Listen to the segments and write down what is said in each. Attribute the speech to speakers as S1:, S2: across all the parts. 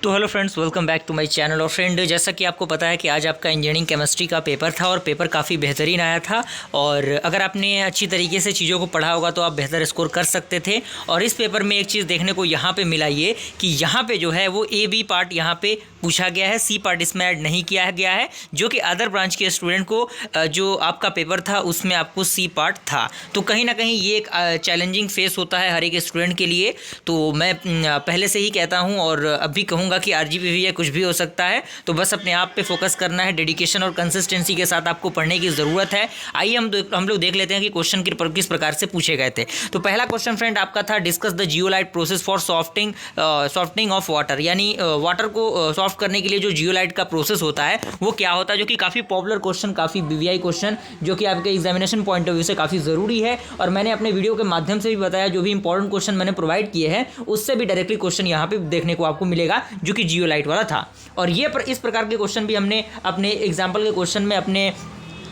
S1: तो hello friends, welcome back to my channel. और friend, जैसा कि आपको पता है कि आज आपका इंजीनियरिंग केमिस्ट्री का पेपर था और पेपर काफ़ी बेहतरीन आया था। और अगर आपने अच्छी तरीके से चीज़ों को पढ़ा होगा तो आप बेहतर स्कोर कर सकते थे। और इस पेपर में एक चीज़ देखने को यहाँ पे मिला ये कि यहाँ पे जो है वो ए बी पार्ट यहाँ पे पूछा गया है, सी पार्ट इसमें ऐड नहीं किया गया है, जो कि अदर ब्रांच के स्टूडेंट को जो आपका पेपर था उसमें आपको सी पार्ट था। तो कहीं ना कहीं ये एक चैलेंजिंग फेस होता है हर एक स्टूडेंट के लिए। तो मैं पहले से ही कहता हूँ और अभी कहूँगा कि आरजीपीवी या कुछ भी हो सकता है, तो बस अपने आप पे फोकस करना है। डेडिकेशन और कंसिस्टेंसी के साथ आपको पढ़ने की ज़रूरत है। आइए हम लोग देख लेते हैं कि क्वेश्चन किस प्रकार से पूछे गए थे। तो पहला क्वेश्चन फ्रेंड आपका था, discuss the zeolite process for softening of water, यानी वाटर को सॉफ्ट करने के लिए जो जियोलाइट का प्रोसेस होता है वो क्या होता है, जो कि काफ़ी पॉपुलर क्वेश्चन, काफ़ी बीवीआई क्वेश्चन, जो कि आपके एग्जामिनेशन पॉइंट ऑफ व्यू से काफ़ी ज़रूरी है। और मैंने अपने वीडियो के माध्यम से भी बताया, जो भी इंपॉर्टेंट क्वेश्चन मैंने प्रोवाइड किए हैं उससे भी डायरेक्टली क्वेश्चन यहाँ पे देखने को आपको मिलेगा, जो कि जियोलाइट वाला था। और ये इस प्रकार के क्वेश्चन भी हमने अपने एग्जाम्पल के क्वेश्चन में, अपने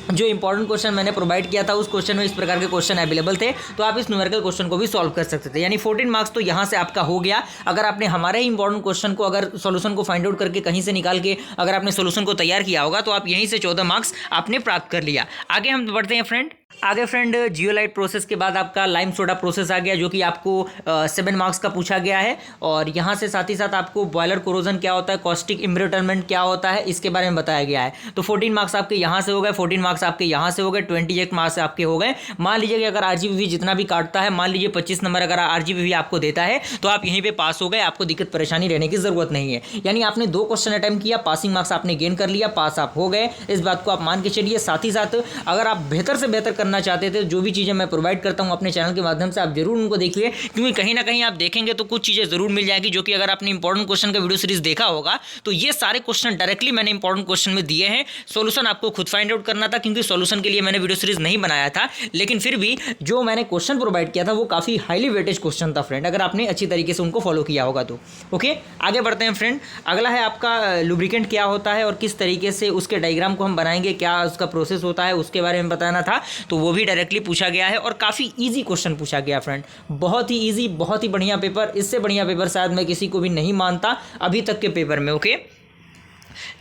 S1: जो इंपॉर्टेंट क्वेश्चन मैंने प्रोवाइड किया था उस क्वेश्चन में इस प्रकार के क्वेश्चन अवेलेबल थे। तो आप इस न्यूमेरिकल क्वेश्चन को भी सॉल्व कर सकते थे, यानी 14 मार्क्स तो यहाँ से आपका हो गया। अगर आपने हमारे ही इंपॉर्टेंट क्वेश्चन को, अगर सॉल्यूशन को फाइंड आउट करके कहीं से निकाल के अगर आपने सॉल्यूशन को तैयार किया होगा तो आप यहीं से 14 मार्क्स आपने प्राप्त कर लिया। आगे हम बढ़ते हैं फ्रेंड। जियोलाइट प्रोसेस के बाद आपका लाइम सोडा प्रोसेस आ गया, जो कि आपको 7 मार्क्स का पूछा गया है। और यहाँ से साथ ही साथ आपको बॉयलर कोरोजन क्या होता है, कॉस्टिक इम्ब्रिटलमेंट क्या होता है, इसके बारे में बताया गया है। तो 14 मार्क्स आपके यहाँ से हो गए, 14 मार्क्स आपके यहाँ से हो गए, 28 मार्क्स आपके हो गए। मान लीजिए कि अगर आरजीपीवी जितना भी काटता है, मान लीजिए 25 नंबर अगर आरजीपीवी आपको देता है तो आप यहीं पे पास हो गए, आपको दिक्कत परेशानी रहने की जरूरत नहीं है। यानी आपने 2 क्वेश्चन अटेम्प्ट किया, पासिंग मार्क्स आपने गेन कर लिया, पास आप हो गए, इस बात को आप मान के चलिए। साथ ही साथ अगर आप बेहतर से बेहतर करना चाहते थे, जो भी चीज़ें मैं प्रोवाइड करता हूं अपने चैनल के माध्यम से, आप जरूर उनको देखिए, क्योंकि कहीं ना कहीं आप देखेंगे तो कुछ चीज़ें जरूर मिल जाएगी, जो कि अगर आपने इंपॉर्टेंट क्वेश्चन का वीडियो सीरीज देखा होगा तो ये सारे क्वेश्चन डायरेक्टली मैंने इंपॉर्टेंट क्वेश्चन में दिए हैं। सॉल्यूशन आपको खुद फाइंड आउट करना था, क्योंकि सॉल्यूशन के लिए मैंने वीडियो सीरीज नहीं बनाया था, लेकिन फिर भी जो मैंने क्वेश्चन प्रोवाइड किया था वो काफ़ी हाईली वेटेज क्वेश्चन था फ्रेंड, अगर आपने अच्छी तरीके से उनको फॉलो किया होगा तो। ओके, आगे बढ़ते हैं फ्रेंड। अगला है आपका लुब्रिकेंट क्या होता है और किस तरीके से उसके डायग्राम को हम बनाएंगे, क्या उसका प्रोसेस होता है, उसके बारे में बताना था। तो वो भी डायरेक्टली पूछा गया है और काफ़ी इजी क्वेश्चन पूछा गया फ्रेंड, बहुत ही इजी, बहुत ही बढ़िया पेपर। इससे बढ़िया पेपर शायद मैं किसी को भी नहीं मानता अभी तक के पेपर में। ओके,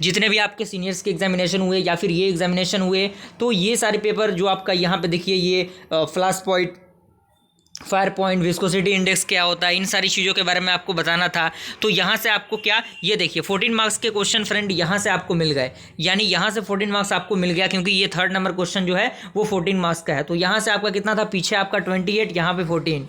S1: जितने भी आपके सीनियर्स के एग्जामिनेशन हुए या फिर ये एग्जामिनेशन हुए, तो ये सारे पेपर जो आपका यहाँ पे देखिए, ये flash point, fire point, viscosity index क्या होता है, इन सारी चीज़ों के बारे में आपको बताना था। तो यहाँ से आपको क्या, ये देखिए 14 मार्क्स के क्वेश्चन फ्रेंड यहाँ से आपको मिल गए, यानी यहाँ से 14 मार्क्स आपको मिल गया, क्योंकि ये 3rd नंबर क्वेश्चन जो है वो 14 मार्क्स का है। तो यहाँ से आपका कितना था, पीछे आपका 28, यहाँ पे 14,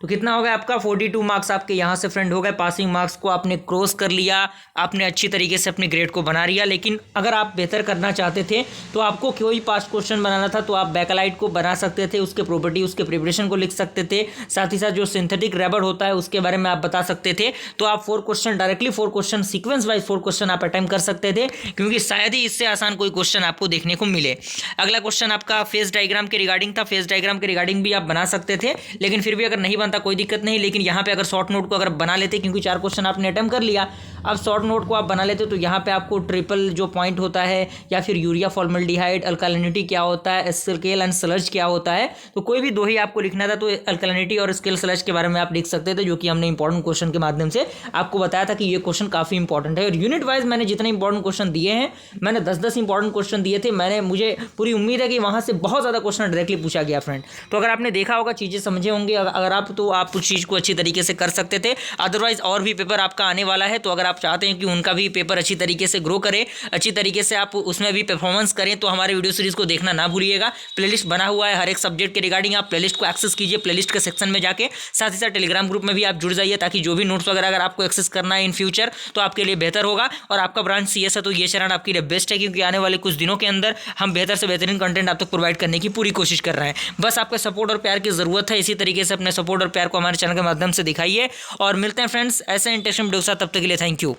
S1: तो कितना हो गया आपका 42 मार्क्स आपके यहाँ से फ्रेंड हो गए। पासिंग मार्क्स को आपने क्रॉस कर लिया, आपने अच्छी तरीके से अपने ग्रेड को बना लिया। लेकिन अगर आप बेहतर करना चाहते थे तो आपको कोई पास्ट क्वेश्चन बनाना था, तो आप बैकलाइट को बना सकते थे, उसके प्रॉपर्टी, उसके प्रिपरेशन को लिख सकते थे। साथ ही साथ जो सिंथेटिक रबर होता है उसके बारे में आप बता सकते थे। तो आप 4 question directly 4 question sequence wise 4 question आप अटेम्प्ट कर सकते थे, क्योंकि शायद ही इससे आसान कोई क्वेश्चन आपको देखने को मिले। अगला क्वेश्चन आपका फेस डायग्राम के रिगार्डिंग था। फेस डायग्राम के रिगार्डिंग भी आप बना सकते थे, लेकिन फिर भी अगर नहीं बनता कोई दिक्कत नहीं। लेकिन यहाँ पे अगर शॉर्ट नोट को अगर बना लेते, क्योंकि 4 क्वेश्चन आपने अटेम्प्ट कर लिया, अब शॉर्ट नोट को आप बना लेते तो यहाँ पे आपको ट्रिपल जो पॉइंट होता है, या फिर यूरिया फॉर्मल्डिहाइड, अल्कालिनिटी क्या होता है, स्केल एंड स्लज क्या होता है, तो कोई भी 2 ही आपको लिखना था। तो अल्कालिनिटी और स्केल स्लज के बारे में आप लिख सकते थे, जो कि हमने इंपॉर्टेंट क्वेश्चन के माध्यम से आपको बताया था कि ये क्वेश्चन काफी इंपॉर्टेंट है। और यूनिट वाइज मैंने जितने इंपॉर्टेंट क्वेश्चन दिए हैं, मैंने 10-10 इंपॉर्टेंट क्वेश्चन दिए थे। मुझे पूरी उम्मीद है कि वहां से बहुत ज्यादा क्वेश्चन डायरेक्टली पूछा गया फ्रेंड। तो अगर आपने देखा होगा, चीजें समझे होंगे अगर आप, तो आप उस चीज को अच्छी तरीके से कर सकते थे। अदरवाइज और भी पेपर आपका आने वाला है, तो अगर आप चाहते हैं कि उनका भी पेपर अच्छी तरीके से ग्रो करे, अच्छी तरीके से आप उसमें भी परफॉर्मेंस करें, तो हमारे वीडियो सीरीज को देखना ना भूलिएगा। प्लेलिस्ट बना हुआ है हर एक सब्जेक्ट के रिगार्डिंग, आप प्लेलिस्ट को एक्सेस कीजिए, प्लेलिस्ट के सेक्शन में जाके। साथ ही साथ टेलीग्राम ग्रुप में भी आप जुड़ जाइए, ताकि जो भी नोट्स वगैरह अगर आपको एक्सेस करना है इन फ्यूचर तो आपके लिए बेहतर होगा। और आपका ब्रांच सीएस है तो ये चरण आपके लिए बेस्ट है, क्योंकि आने वाले कुछ दिनों के अंदर हम बेहतर से बेहतरीन कंटेंट आप तक प्रोवाइड करने की पूरी कोशिश कर रहे हैं। बस आपका सपोर्ट और प्यार की जरूरत है। इसी तरीके से अपने सपोर्ट और प्यार को हमारे चैनल के माध्यम से दिखाइए, और मिलते हैं फ्रेंड्स ऐसे इंटरेस्टिंग वीडियो के साथ। तब तक के लिए थैंक यू।